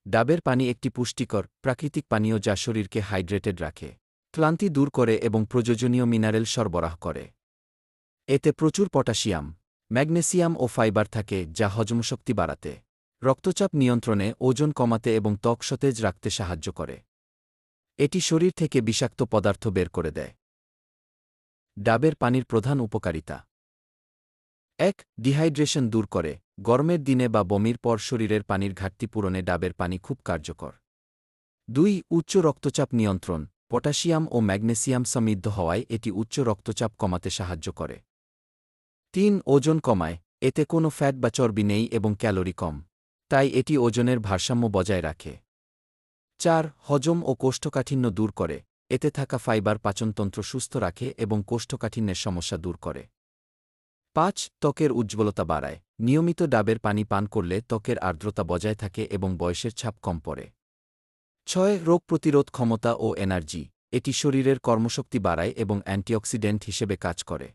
ডাবের পানি একটি পুষ্টিকর, প্রাকৃতিক পানীয় যা শরীরকে হাইড্রেটেড রাখে, ক্লান্তি দূর করে এবং প্রয়োজনীয় মিনারেল সরবরাহ করে। এতে প্রচুর পটাশিয়াম, ম্যাগনেসিয়াম ও ফাইবার থাকে যা হজমশক্তি বাড়াতে, রক্তচাপ নিয়ন্ত্রণে, ওজন কমাতে এবং ত্বক সতেজ রাখতে সাহায্য করে। এটি শরীর থেকে বিষাক্ত পদার্থ বের করে দেয়। ডাবের পানির প্রধান উপকারিতা: ১. ডিহাইড্রেশন দূর করে। গরমের দিনে বা বমির পর শরীরের পানির ঘাটতি পূরণে ডাবের পানি খুব কার্যকর। ২. উচ্চ রক্তচাপ নিয়ন্ত্রণ। পটাশিয়াম ও ম্যাগনেসিয়াম সমৃদ্ধ হওয়ায় এটি উচ্চ রক্তচাপ কমাতে সাহায্য করে। ৩. ওজন কমায়। এতে কোনো ফ্যাট বা চর্বি নেই এবং ক্যালোরি কম, তাই এটি ওজনের ভারসাম্য বজায় রাখে। ৪. হজম ও কোষ্ঠকাঠিন্য দূর করে। এতে থাকা ফাইবার পাচনতন্ত্র সুস্থ রাখে এবং কোষ্ঠকাঠিন্যের সমস্যা দূর করে। ৫. ত্বকের উজ্জ্বলতা বাড়ায়। নিয়মিত ডাবের পানি পান করলে ত্বকের আর্দ্রতা বজায় থাকে এবং বয়সের ছাপ কম পড়ে। ৬. রোগ প্রতিরোধ ক্ষমতা ও এনার্জি। এটি শরীরের কর্মশক্তি বাড়ায় এবং অ্যান্টিঅক্সিডেন্ট হিসেবে কাজ করে।